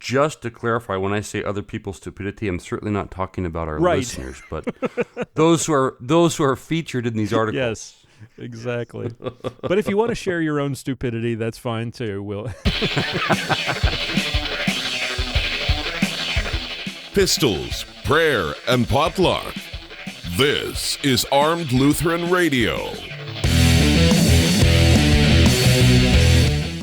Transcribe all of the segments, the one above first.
just to clarify, when I say other people's stupidity, I'm certainly not talking about our Right. listeners, but those who are featured in these articles. Yes, exactly. But if you want to share your own stupidity, that's fine too. We'll Pistols, prayer, and potluck. This is Armed Lutheran Radio.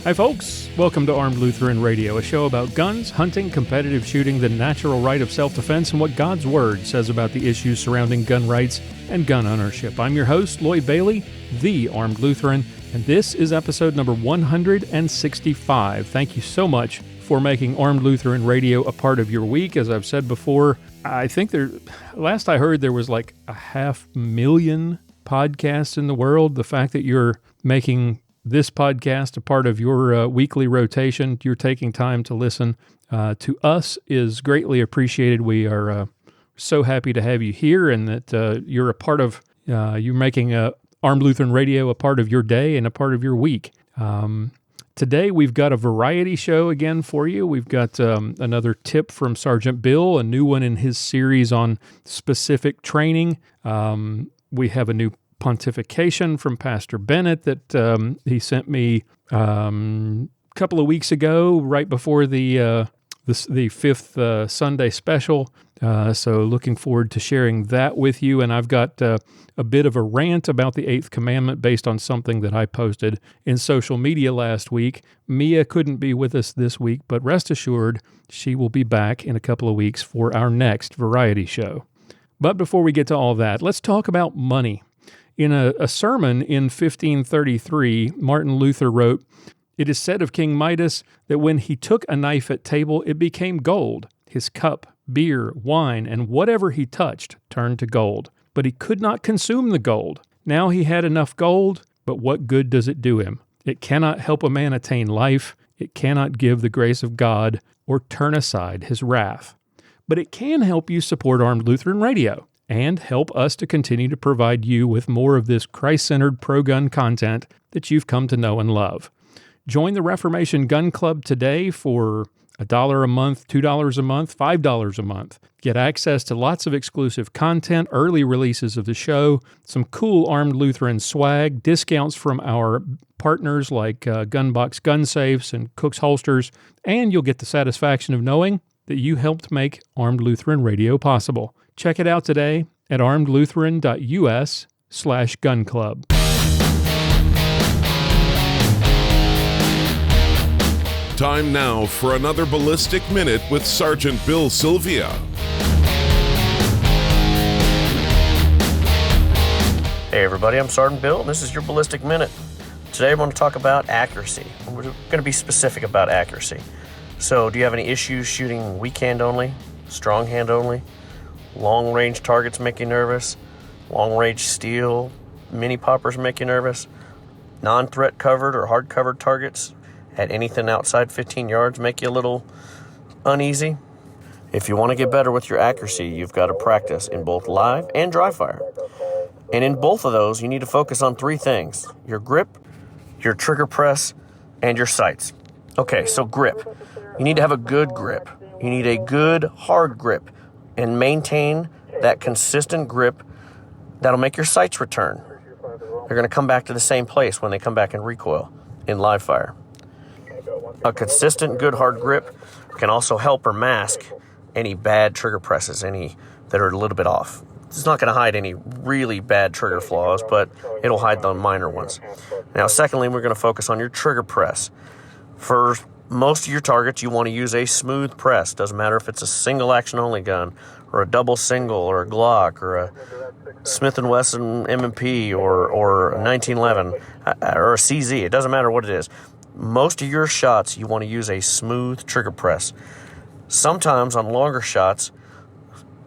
Hi, folks. Welcome to Armed Lutheran Radio, a show about guns, hunting, competitive shooting, the natural right of self-defense, and what God's Word says about the issues surrounding gun rights and gun ownership. I'm your host, Lloyd Bailey, the Armed Lutheran, and this is episode number 165. Thank you so much for making Armed Lutheran Radio a part of your week. As I've said before, I think last I heard there was like 500,000 podcasts in the world. The fact that you're making this podcast a part of your weekly rotation, you're taking time to listen to us, is greatly appreciated. We are so happy to have you here, and that you're a part of, you're making Armed Lutheran Radio a part of your day and a part of your week. Today we've got a variety show again for you. We've got another tip from Sergeant Bill, a new one in his series on specific training. We have a new pontification from Pastor Bennett that he sent me a couple of weeks ago, right before the fifth Sunday special. So looking forward to sharing that with you. And I've got a bit of a rant about the Eighth Commandment based on something that I posted in social media last week. Mia couldn't be with us this week, but rest assured, she will be back in a couple of weeks for our next variety show. But before we get to all that, let's talk about money. In a sermon in 1533, Martin Luther wrote, "It is said of King Midas that when he took a knife at table, it became gold. His cup, beer, wine, and whatever he touched turned to gold. But he could not consume the gold. Now he had enough gold, but what good does it do him? It cannot help a man attain life. It cannot give the grace of God or turn aside his wrath. But it can help you support Armed Lutheran Radio and help us to continue to provide you with more of this Christ-centered pro-gun content that you've come to know and love. Join the Reformation Gun Club today for $1 a month, $2 a month, $5 a month. Get access to lots of exclusive content, early releases of the show, some cool Armed Lutheran swag, discounts from our partners like Gunbox Gun Safes and Cook's Holsters, and you'll get the satisfaction of knowing that you helped make Armed Lutheran Radio possible. Check it out today at armedlutheran.us/gun club. Time now for another Ballistic Minute with Sergeant Bill Sylvia. Hey everybody, I'm Sergeant Bill, and this is your Ballistic Minute. Today I want to talk about accuracy. We're going to be specific about accuracy. So, do you have any issues shooting weak hand only, strong hand only? Long-range targets make you nervous? Long-range steel mini poppers make you nervous? Non-threat covered or hard-covered targets at anything outside 15 yards make you a little uneasy? If you want to get better with your accuracy, you've got to practice in both live and dry fire. And in both of those, you need to focus on three things: your grip, your trigger press, and your sights. Okay, so grip. You need to have a good grip. You need a good, hard grip, and maintain that consistent grip that'll make your sights return. They're going to come back to the same place when they come back in recoil in live fire. A consistent, good, hard grip can also help or mask any bad trigger presses, any that are a little bit off. It's not going to hide any really bad trigger flaws, but it'll hide the minor ones. Now, secondly, we're going to focus on your trigger press. For most of your targets, you want to use a smooth press. Doesn't matter if it's a single action only gun, or a double single, or a Glock, or a Smith & Wesson M&P, or a 1911, or a CZ. It doesn't matter what it is. Most of your shots, you want to use a smooth trigger press. Sometimes on longer shots,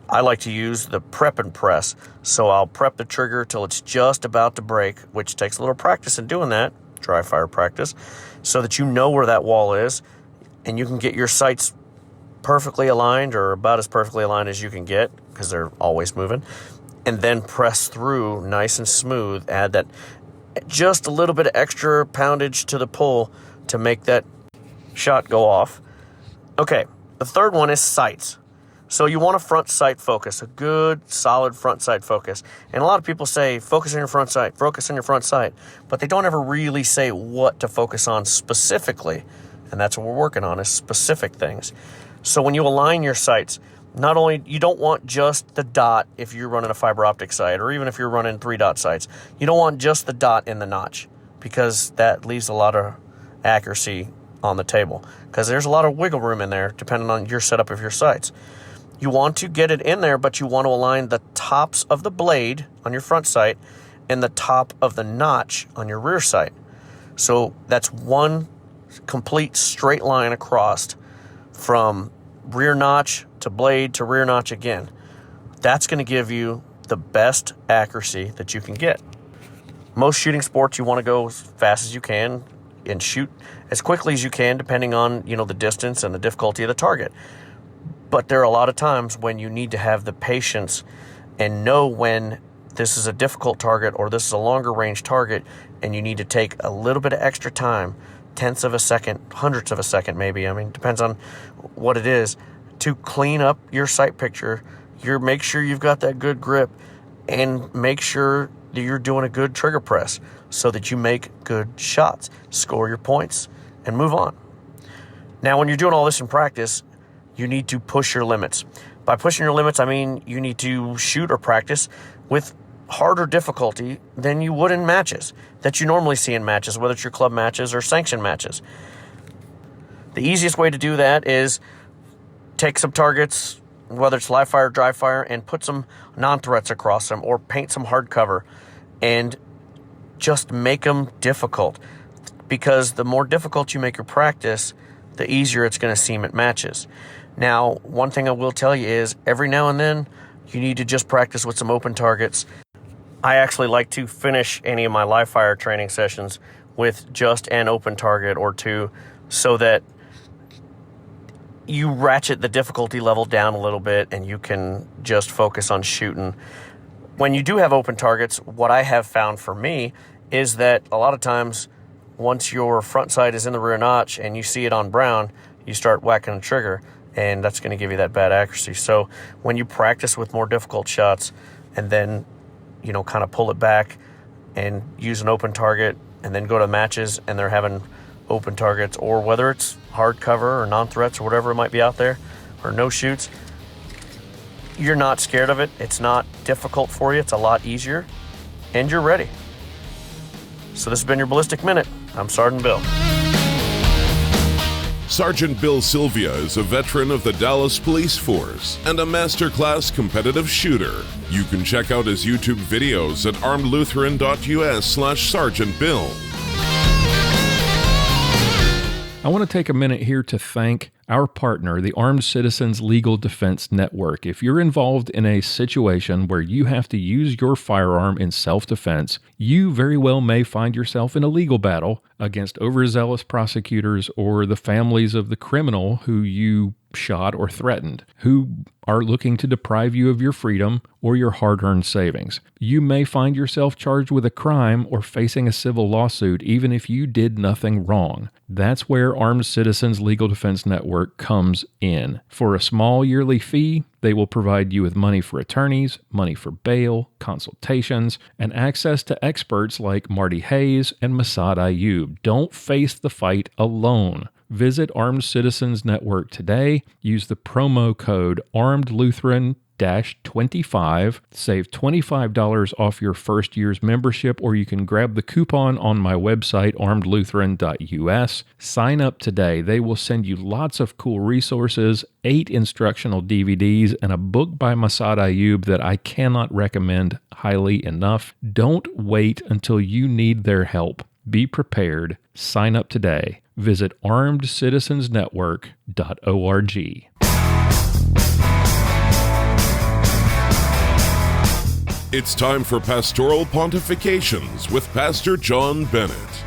I like to use the prep and press. So I'll prep the trigger till it's just about to break, which takes a little practice in doing that, dry fire practice, so that you know where that wall is and you can get your sights perfectly aligned, or about as perfectly aligned as you can get, because they're always moving, and then press through nice and smooth. Add that just a little bit of extra poundage to the pull to make that shot go off. Okay, The third one is sights. So you want a front sight focus, a good, solid front sight focus. And a lot of people say, focus on your front sight, focus on your front sight. But they don't ever really say what to focus on specifically. And that's what we're working on, is specific things. So when you align your sights, not only, you don't want just the dot if you're running a fiber optic sight, or even if you're running 3-dot sights. You don't want just the dot in the notch, because that leaves a lot of accuracy on the table, because there's a lot of wiggle room in there depending on your setup of your sights. You want to get it in there, but you want to align the tops of the blade on your front sight and the top of the notch on your rear sight. So that's one complete straight line across from rear notch to blade to rear notch again. That's going to give you the best accuracy that you can get. Most shooting sports, you want to go as fast as you can and shoot as quickly as you can, depending on, the distance and the difficulty of the target. But there are a lot of times when you need to have the patience and know when this is a difficult target or this is a longer range target, and you need to take a little bit of extra time, tenths of a second, hundredths of a second maybe, depends on what it is, to clean up your sight picture. Make sure you've got that good grip, and make sure that you're doing a good trigger press so that you make good shots, score your points, and move on. Now, when you're doing all this in practice, you need to push your limits. By pushing your limits, I mean you need to shoot or practice with harder difficulty than you would in matches that you normally see in matches, whether it's your club matches or sanctioned matches. The easiest way to do that is take some targets, whether it's live fire, dry fire, and put some non-threats across them, or paint some hardcover and just make them difficult. Because the more difficult you make your practice, the easier it's going to seem at matches. Now, one thing I will tell you is every now and then you need to just practice with some open targets. I actually like to finish any of my live fire training sessions with just an open target or two, so that you ratchet the difficulty level down a little bit and you can just focus on shooting. When you do have open targets, what I have found for me is that a lot of times once your front sight is in the rear notch and you see it on brown, you start whacking the trigger, and that's going to give you that bad accuracy. So when you practice with more difficult shots and then, kind of pull it back and use an open target, and then go to matches and they're having open targets, or whether it's hard cover or non-threats or whatever it might be out there, or no shoots, you're not scared of it. It's not difficult for you. It's a lot easier, and you're ready. So this has been your Ballistic Minute. I'm Sergeant Bill. Sergeant Bill Sylvia is a veteran of the Dallas Police Force and a masterclass competitive shooter. You can check out his YouTube videos at armedlutheran.us/Sergeant Bill. I want to take a minute here to thank our partner, the Armed Citizens Legal Defense Network. If you're involved in a situation where you have to use your firearm in self-defense, you very well may find yourself in a legal battle against overzealous prosecutors or the families of the criminal who you shot or threatened, who are looking to deprive you of your freedom or your hard-earned savings. You may find yourself charged with a crime or facing a civil lawsuit even if you did nothing wrong. That's where Armed Citizens Legal Defense Network comes in. For a small yearly fee, they will provide you with money for attorneys, money for bail, consultations, and access to experts like Marty Hayes and Massad Ayub. Don't face the fight alone. Visit Armed Citizens Network today. Use the promo code ARMEDLutheran-25. Save $25 off your first year's membership, or you can grab the coupon on my website, armedlutheran.us. Sign up today. They will send you lots of cool resources, 8 instructional DVDs, and a book by Massad Ayub that I cannot recommend highly enough. Don't wait until you need their help. Be prepared. Sign up today. Visit armedcitizensnetwork.org. It's time for Pastoral Pontifications with Pastor John Bennett.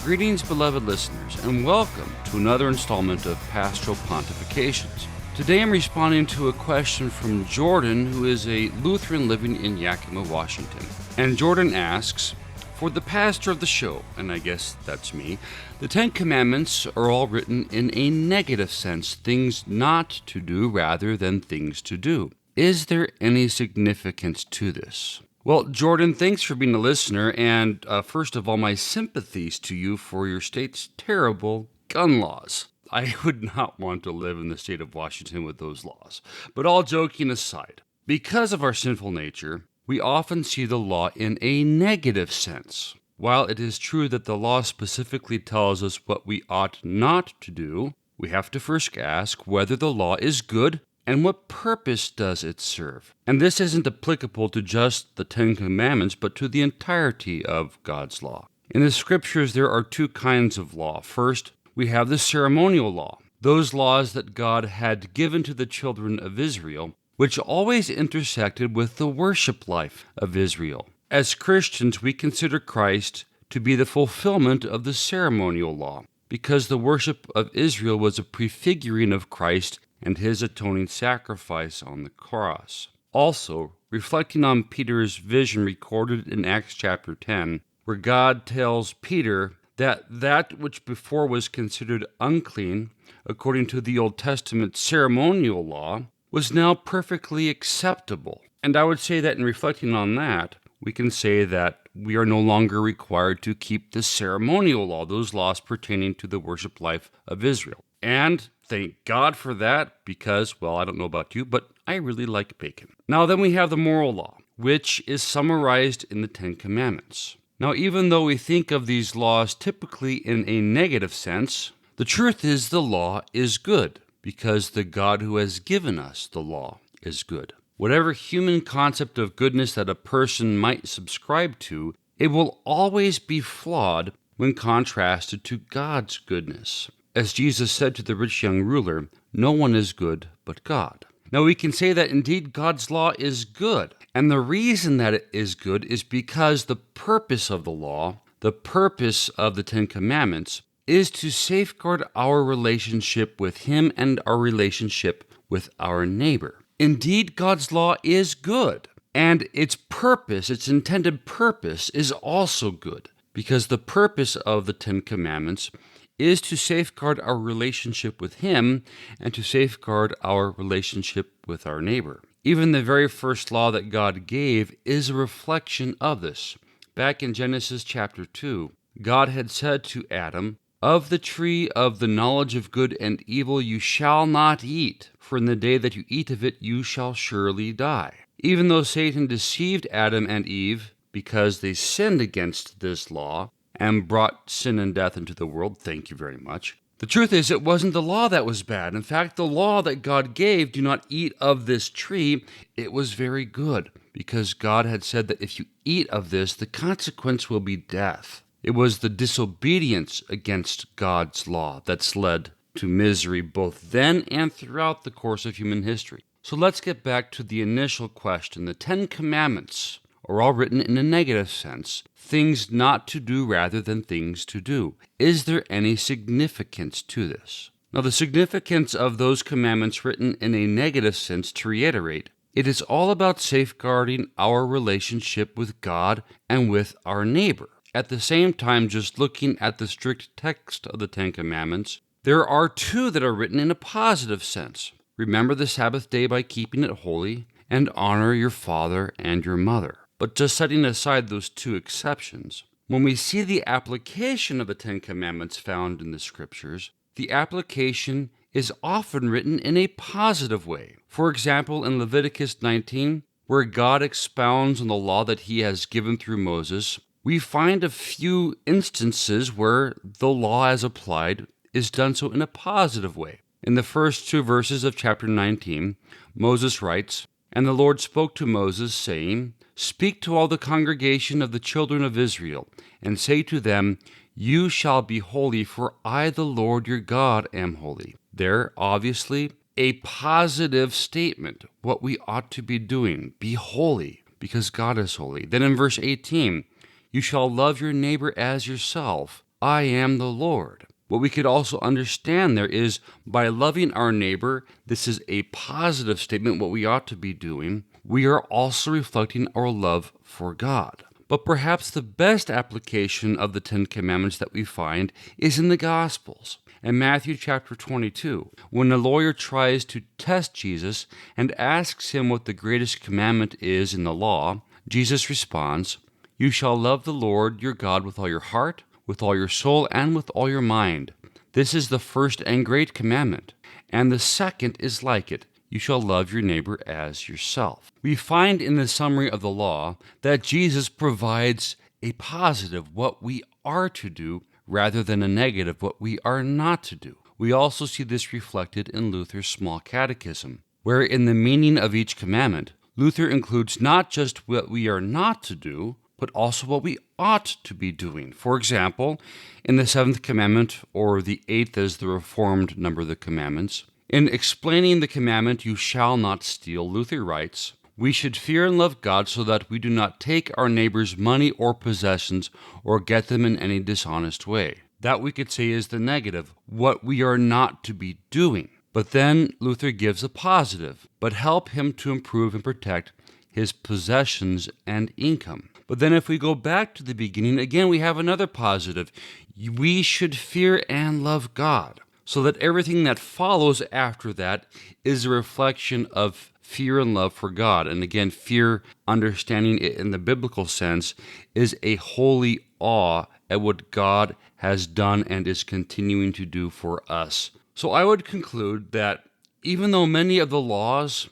Greetings, beloved listeners, and welcome to another installment of Pastoral Pontifications. Today I'm responding to a question from Jordan, who is a Lutheran living in Yakima, Washington. And Jordan asks, For the pastor of the show, and I guess that's me, the Ten Commandments are all written in a negative sense, things not to do rather than things to do. Is there any significance to this? Well, Jordan, thanks for being a listener, and first of all, my sympathies to you for your state's terrible gun laws. I would not want to live in the state of Washington with those laws. But all joking aside, because of our sinful nature, we often see the law in a negative sense. While it is true that the law specifically tells us what we ought not to do, we have to first ask whether the law is good and what purpose does it serve. And this isn't applicable to just the Ten Commandments, but to the entirety of God's law. In the Scriptures, there are two kinds of law. First, we have the ceremonial law, those laws that God had given to the children of Israel, which always intersected with the worship life of Israel. As Christians, we consider Christ to be the fulfillment of the ceremonial law, because the worship of Israel was a prefiguring of Christ and his atoning sacrifice on the cross. Also, reflecting on Peter's vision recorded in Acts chapter 10, where God tells Peter that which before was considered unclean, according to the Old Testament ceremonial law, was now perfectly acceptable. And I would say that in reflecting on that, we can say that we are no longer required to keep the ceremonial law, those laws pertaining to the worship life of Israel. And thank God for that, because, well, I don't know about you, but I really like bacon. Now then we have the moral law, which is summarized in the Ten Commandments. Now, even though we think of these laws typically in a negative sense, the truth is the law is good, because the God who has given us the law is good. Whatever human concept of goodness that a person might subscribe to, it will always be flawed when contrasted to God's goodness. As Jesus said to the rich young ruler, no one is good but God. Now we can say that indeed God's law is good, and the reason that it is good is because the purpose of the law, the purpose of the Ten Commandments, is to safeguard our relationship with Him and our relationship with our neighbor. Indeed, God's law is good, and its purpose, its intended purpose, is also good, because the purpose of the Ten Commandments is to safeguard our relationship with Him and to safeguard our relationship with our neighbor. Even the very first law that God gave is a reflection of this. Back in Genesis chapter 2, God had said to Adam, "Of the tree of the knowledge of good and evil you shall not eat, for in the day that you eat of it you shall surely die." Even though Satan deceived Adam and Eve because they sinned against this law and brought sin and death into the world, thank you very much, the truth is it wasn't the law that was bad. In fact, the law that God gave, do not eat of this tree, it was very good, because God had said that if you eat of this, the consequence will be death. It was the disobedience against God's law that's led to misery both then and throughout the course of human history. So let's get back to the initial question. The Ten Commandments are all written in a negative sense, things not to do rather than things to do. Is there any significance to this? Now, the significance of those commandments written in a negative sense, to reiterate, it is all about safeguarding our relationship with God and with our neighbor. At the same time, just looking at the strict text of the Ten Commandments, there are two that are written in a positive sense. Remember the Sabbath day by keeping it holy, and honor your father and your mother. But just setting aside those two exceptions, when we see the application of the Ten Commandments found in the Scriptures, the application is often written in a positive way. For example, in Leviticus 19, where God expounds on the law that He has given through Moses, we find a few instances where the law as applied is done so in a positive way. In the first two verses of chapter 19, Moses writes, "And the Lord spoke to Moses, saying, Speak to all the congregation of the children of Israel, and say to them, You shall be holy, for I, the Lord your God, am holy." There, obviously, a positive statement, what we ought to be doing. Be holy, because God is holy. Then in verse 18, "You shall love your neighbor as yourself. I am the Lord." What we could also understand there is, by loving our neighbor, this is a positive statement, what we ought to be doing. We are also reflecting our love for God. But perhaps the best application of the Ten Commandments that we find is in the Gospels. In Matthew chapter 22, when the lawyer tries to test Jesus and asks him what the greatest commandment is in the law, Jesus responds, "You shall love the Lord your God with all your heart, with all your soul, and with all your mind. This is the first and great commandment. And the second is like it. You shall love your neighbor as yourself." We find in the summary of the law that Jesus provides a positive, what we are to do, rather than a negative, what we are not to do. We also see this reflected in Luther's Small Catechism, where in the meaning of each commandment, Luther includes not just what we are not to do, but also what we ought to be doing. For example, in the seventh commandment, or the eighth as the Reformed number the commandments, in explaining the commandment, "You shall not steal," Luther writes, "We should fear and love God so that we do not take our neighbor's money or possessions or get them in any dishonest way." That we could say is the negative, what we are not to be doing. But then Luther gives a positive, but help him to improve and protect his possessions and income. But then if we go back to the beginning, again we have another positive. We should fear and love God, so that everything that follows after that is a reflection of fear and love for God. And again, fear, understanding it in the biblical sense, is a holy awe at what God has done and is continuing to do for us. So I would conclude that even though many of the laws,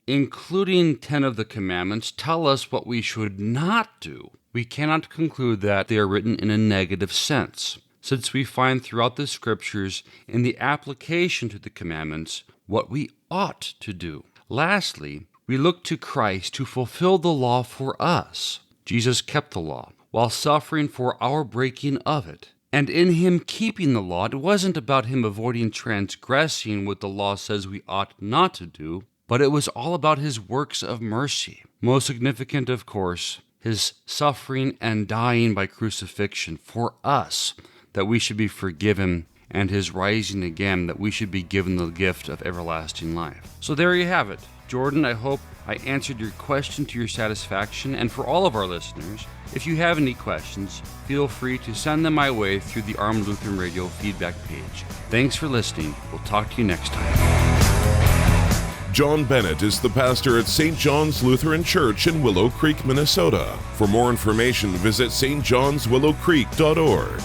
including 10 of the commandments, tell us what we should not do, we cannot conclude that they are written in a negative sense, since we find throughout the Scriptures in the application to the commandments what we ought to do. Lastly, we look to Christ to fulfill the law for us. Jesus kept the law while suffering for our breaking of it. And in him keeping the law, it wasn't about him avoiding transgressing what the law says we ought not to do, but it was all about his works of mercy. Most significant, of course, his suffering and dying by crucifixion for us, that we should be forgiven, and his rising again, that we should be given the gift of everlasting life. So there you have it. Jordan, I hope I answered your question to your satisfaction. And for all of our listeners, if you have any questions, feel free to send them my way through the Armed Lutheran Radio feedback page. Thanks for listening. We'll talk to you next time. John Bennett is the pastor at St. John's Lutheran Church in Willow Creek, Minnesota. For more information, visit stjohnswillowcreek.org.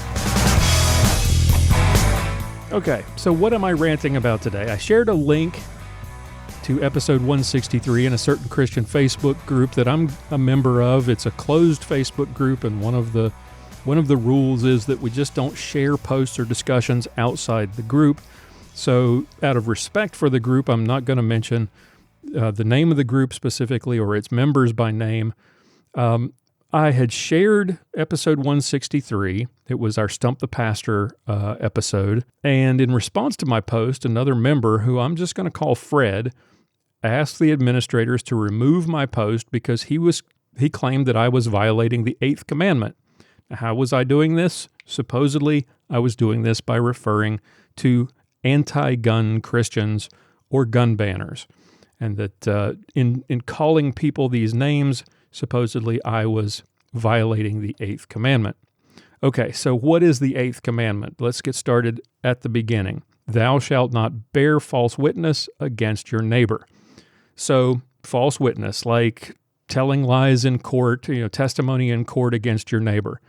Okay, so what am I ranting about today? I shared a link to episode 163 in a certain Christian Facebook group that I'm a member of. It's a closed Facebook group, and one of the rules is that we just don't share posts or discussions outside the group. So out of respect for the group, I'm not going to mention the name of the group specifically or its members by name. I had shared episode 163. It was our Stump the Pastor episode. And in response to my post, another member, who I'm just going to call Fred, asked the administrators to remove my post because he claimed that I was violating the Eighth Commandment. Now, how was I doing this? Supposedly, I was doing this by referring to anti-gun Christians or gun banners. And that in calling people these names, supposedly I was violating the Eighth Commandment. Okay, so what is the Eighth Commandment? Let's get started at the beginning. Thou shalt not bear false witness against your neighbor. So, false witness, like telling lies in court, testimony in court against your neighbor.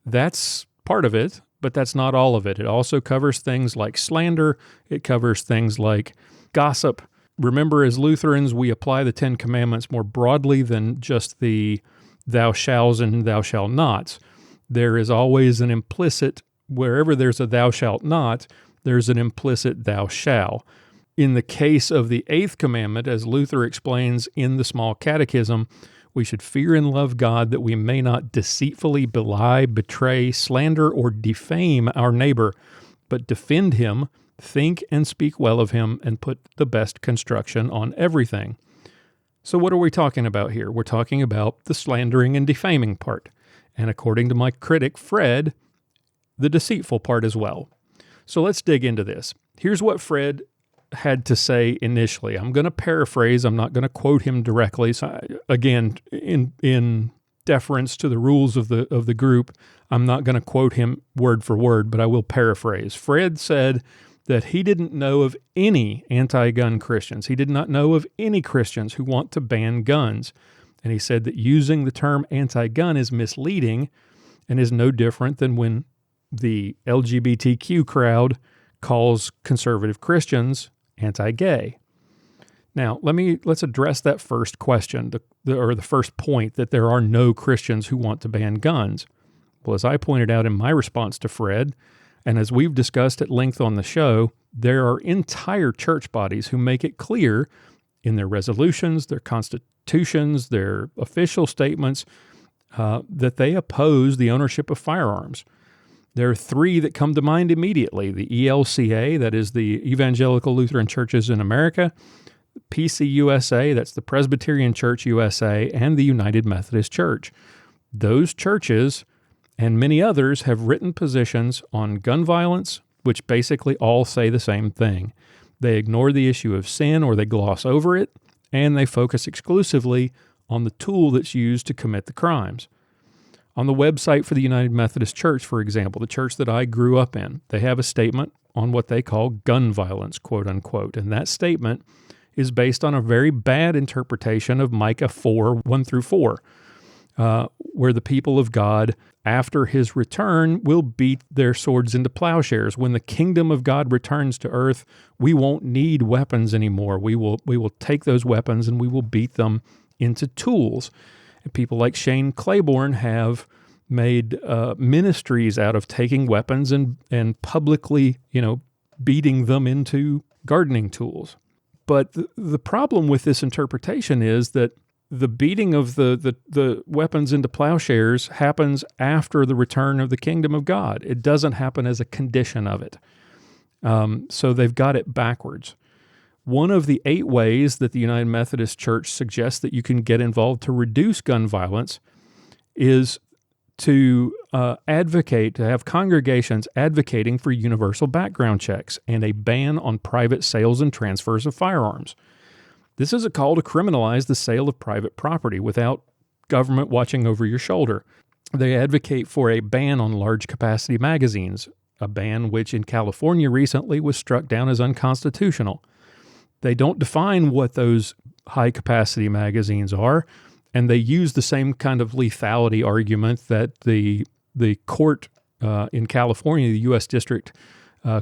That's part of it, but that's not all of it. It also covers things like slander. It covers things like gossip. Remember, as Lutherans, we apply the Ten Commandments more broadly than just the thou shalls and thou shalt nots. There is always an implicit, wherever there's a thou shalt not, there's an implicit thou shall. In the case of the Eighth Commandment, as Luther explains in the Small Catechism, we should fear and love God that we may not deceitfully belie, betray, slander, or defame our neighbor, but defend him, think and speak well of him, and put the best construction on everything. So what are we talking about here? We're talking about the slandering and defaming part, and according to my critic, Fred, the deceitful part as well. So let's dig into this. Here's what Fred had to say initially. I'm going to paraphrase. I'm not going to quote him directly. So again, in deference to the rules of the group, I'm not going to quote him word for word, but I will paraphrase. Fred said that he didn't know of any anti-gun Christians. He did not know of any Christians who want to ban guns. And he said that using the term anti-gun is misleading and is no different than when the LGBTQ crowd calls conservative Christians anti-gay. Now, let's address that first question, the first point, that there are no Christians who want to ban guns. Well, as I pointed out in my response to Fred, and as we've discussed at length on the show, there are entire church bodies who make it clear in their resolutions, their constitutions, their official statements, that they oppose the ownership of firearms. There are three that come to mind immediately: the ELCA, that is the Evangelical Lutheran Churches in America; PCUSA, that's the Presbyterian Church USA; and the United Methodist Church. Those churches and many others have written positions on gun violence, which basically all say the same thing. They ignore the issue of sin, or they gloss over it, and they focus exclusively on the tool that's used to commit the crimes. On the website for the United Methodist Church, for example, the church that I grew up in, they have a statement on what they call gun violence, quote unquote, and that statement is based on a very bad interpretation of Micah 4, 1 through 4, where the people of God, after his return, will beat their swords into plowshares. When the kingdom of God returns to earth, we won't need weapons anymore. We will take those weapons and we will beat them into tools. And people like Shane Claiborne have made ministries out of taking weapons and publicly, beating them into gardening tools. But the problem with this interpretation is that the beating of the weapons into plowshares happens after the return of the kingdom of God. It doesn't happen as a condition of it. So they've got it backwards. One of the 8 ways that the United Methodist Church suggests that you can get involved to reduce gun violence is to advocate, to have congregations advocating for universal background checks and a ban on private sales and transfers of firearms. This is a call to criminalize the sale of private property without government watching over your shoulder. They advocate for a ban on large-capacity magazines, a ban which in California recently was struck down as unconstitutional. They don't define what those high-capacity magazines are, and they use the same kind of lethality argument that the court in California, the U.S. District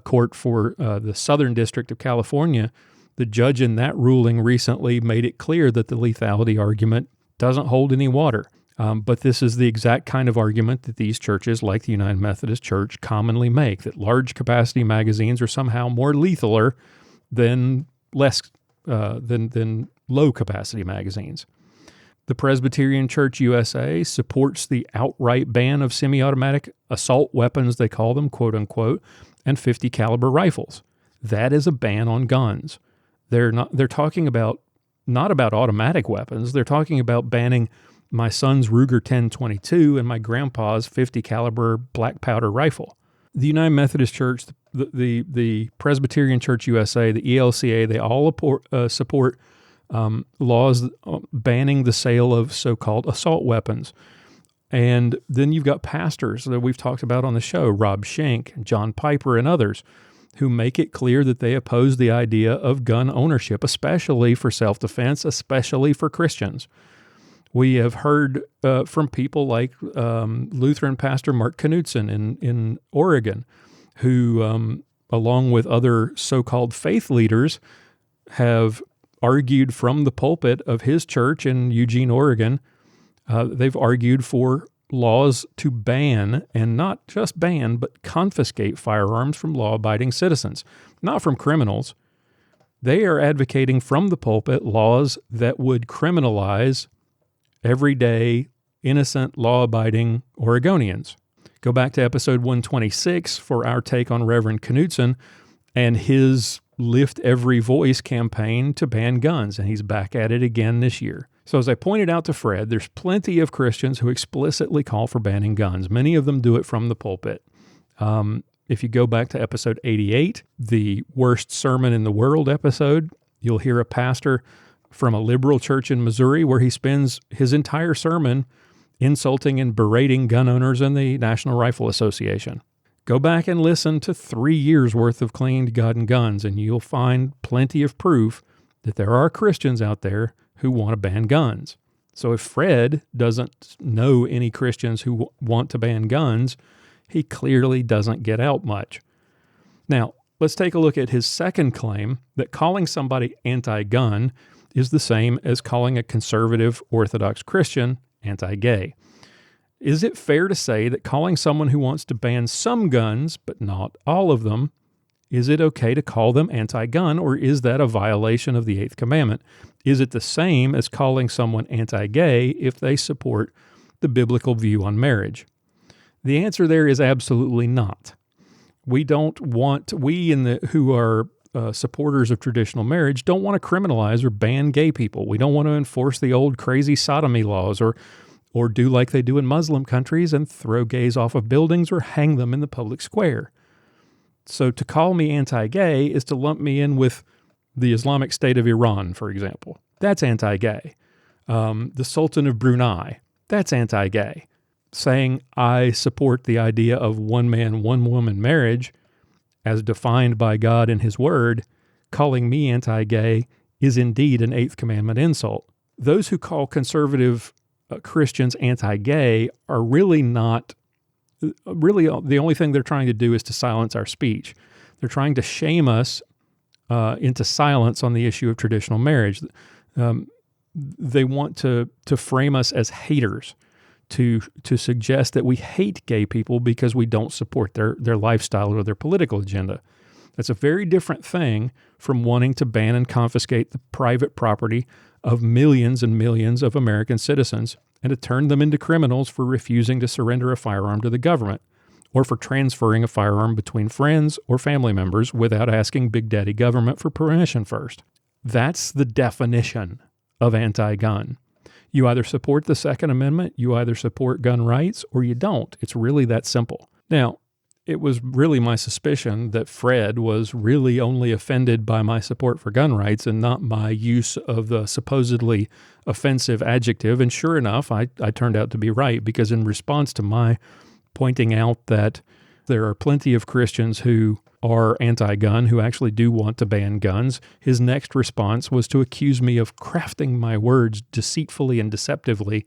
Court for the Southern District of California, the judge in that ruling recently made it clear that the lethality argument doesn't hold any water. But this is the exact kind of argument that these churches, like the United Methodist Church, commonly make, that large-capacity magazines are somehow more lethaler than than low-capacity magazines. The Presbyterian Church USA supports the outright ban of semi-automatic assault weapons, they call them, quote unquote, and 50 caliber rifles. That is a ban on guns. They're talking about not about automatic weapons. They're talking about banning my son's Ruger 1022 and my grandpa's 50 caliber black powder rifle. The United Methodist Church, the Presbyterian Church USA, the ELCA, they all support laws banning the sale of so-called assault weapons. And then you've got pastors that we've talked about on the show, Rob Schenck, John Piper, and others, who make it clear that they oppose the idea of gun ownership, especially for self-defense, especially for Christians. We have heard from people like Lutheran pastor Mark Knudsen in Oregon, who, along with other so-called faith leaders, have argued from the pulpit of his church in Eugene, Oregon. They've argued for laws to ban, and not just ban, but confiscate firearms from law-abiding citizens, not from criminals. They are advocating from the pulpit laws that would criminalize everyday, innocent, law-abiding Oregonians. Go back to episode 126 for our take on Reverend Knudsen and his Lift Every Voice campaign to ban guns, and he's back at it again this year. So as I pointed out to Fred, there's plenty of Christians who explicitly call for banning guns. Many of them do it from the pulpit. If you go back to episode 88, the Worst Sermon in the World episode, you'll hear a pastor from a liberal church in Missouri where he spends his entire sermon insulting and berating gun owners and the National Rifle Association. Go back and listen to 3 years' worth of Cleaned God and Guns, and you'll find plenty of proof that there are Christians out there who want to ban guns. So if Fred doesn't know any Christians who want to ban guns, he clearly doesn't get out much. Now, let's take a look at his second claim that calling somebody anti-gun is the same as calling a conservative Orthodox Christian anti-gay. Is it fair to say that calling someone who wants to ban some guns, but not all of them, is it okay to call them anti-gun, or is that a violation of the Eighth Commandment? Is it the same as calling someone anti-gay if they support the biblical view on marriage? The answer there is absolutely not. We who are supporters of traditional marriage don't want to criminalize or ban gay people. We don't want to enforce the old crazy sodomy laws or do like they do in Muslim countries and throw gays off of buildings or hang them in the public square. So to call me anti-gay is to lump me in with the Islamic State of Iran, for example. That's anti-gay. The Sultan of Brunei, that's anti-gay. Saying I support the idea of one man, one woman marriage as defined by God and His Word, calling me anti-gay is indeed an Eighth Commandment insult. Those who call conservative Christians anti-gay are really the only thing they're trying to do is to silence our speech. They're trying to shame us into silence on the issue of traditional marriage. They want to frame us as haters, to suggest that we hate gay people because we don't support their lifestyle or their political agenda. That's a very different thing from wanting to ban and confiscate the private property of millions and millions of American citizens and to turn them into criminals for refusing to surrender a firearm to the government or for transferring a firearm between friends or family members without asking Big Daddy government for permission first. That's the definition of anti-gun. You either support the Second Amendment, you either support gun rights, or you don't. It's really that simple. Now, it was really my suspicion that Fred was really only offended by my support for gun rights and not my use of the supposedly offensive adjective. And sure enough, I turned out to be right, because in response to my pointing out that there are plenty of Christians who are anti-gun, who actually do want to ban guns, his next response was to accuse me of crafting my words deceitfully and deceptively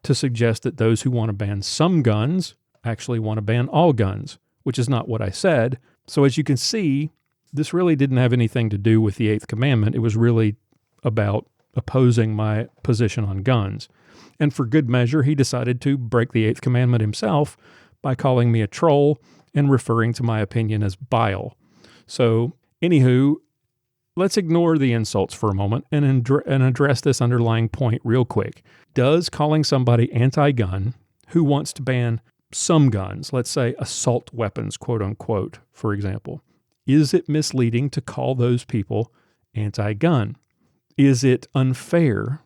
to suggest that those who want to ban some guns actually want to ban all guns, which is not what I said. So as you can see, this really didn't have anything to do with the Eighth Commandment. It was really about opposing my position on guns. And for good measure, he decided to break the Eighth Commandment himself by calling me a troll and referring to my opinion as bile. So, anywho, let's ignore the insults for a moment and address this underlying point real quick. Does calling somebody anti-gun who wants to ban some guns, let's say assault weapons, quote unquote, for example, is it misleading to call those people anti-gun? Is it unfair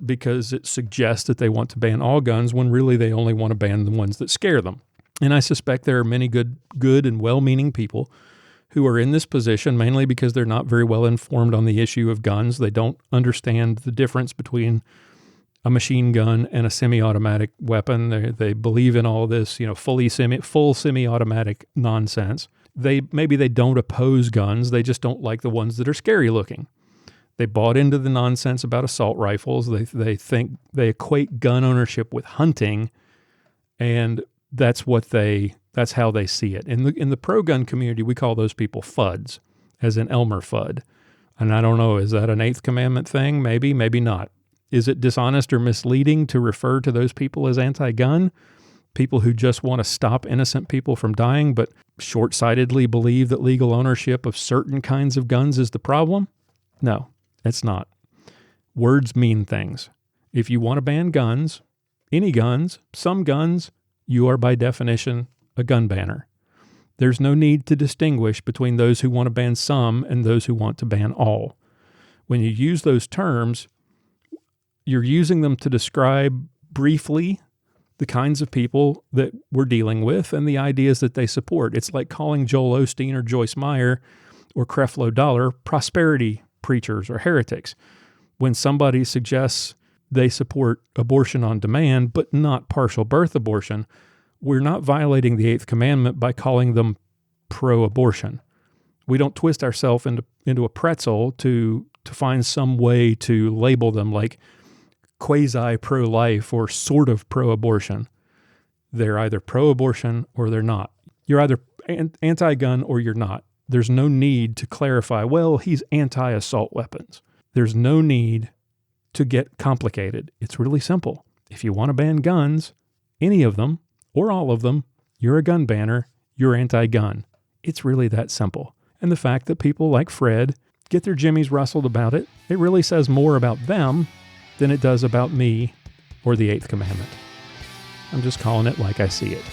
because it suggests that they want to ban all guns when really they only want to ban the ones that scare them? And I suspect there are many good and well-meaning people who are in this position mainly because they're not very well informed on the issue of guns. They don't understand the difference between a machine gun and a semi-automatic weapon. They believe in all this, full semi-automatic nonsense. Maybe they don't oppose guns. They just don't like the ones that are scary looking. They bought into the nonsense about assault rifles. They think they equate gun ownership with hunting, and that's how they see it. In the pro-gun community, we call those people FUDs, as in Elmer Fudd. And I don't know, is that an Eighth Commandment thing? Maybe, maybe not. Is it dishonest or misleading to refer to those people as anti-gun? People who just want to stop innocent people from dying, but short-sightedly believe that legal ownership of certain kinds of guns is the problem? No, it's not. Words mean things. If you want to ban guns, any guns, some guns, you are by definition a gun banner. There's no need to distinguish between those who want to ban some and those who want to ban all. When you use those terms, you're using them to describe briefly the kinds of people that we're dealing with and the ideas that they support. It's like calling Joel Osteen or Joyce Meyer or Creflo Dollar prosperity preachers or heretics. When somebody suggests they support abortion on demand, but not partial birth abortion, we're not violating the Eighth Commandment by calling them pro-abortion. We don't twist ourselves into a pretzel to find some way to label them like quasi-pro-life or sort of pro-abortion. They're either pro-abortion or they're not. You're either anti-gun or you're not. There's no need to clarify, well, he's anti-assault weapons. There's no need to get complicated. It's really simple. If you want to ban guns, any of them or all of them, you're a gun banner, you're anti-gun. It's really that simple. And the fact that people like Fred get their jimmies rustled about it, it really says more about them than it does about me or the Eighth Commandment. I'm just calling it like I see it.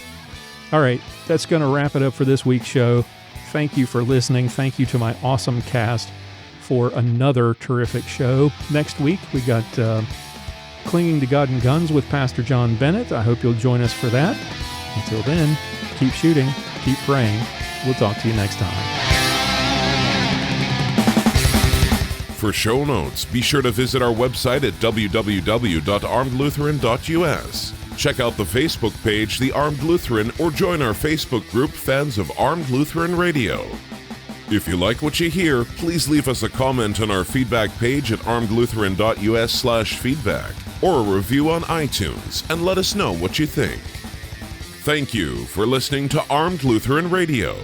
All right, that's going to wrap it up for this week's show. Thank you for listening. Thank you to my awesome cast for another terrific show. Next week, we got Clinging to God and Guns with Pastor John Bennett. I hope you'll join us for that. Until then, keep shooting, keep praying. We'll talk to you next time. For show notes, be sure to visit our website at www.armedlutheran.us. Check out the Facebook page, The Armed Lutheran, or join our Facebook group, Fans of Armed Lutheran Radio. If you like what you hear, please leave us a comment on our feedback page at armedlutheran.us/feedback, or a review on iTunes, and let us know what you think. Thank you for listening to Armed Lutheran Radio.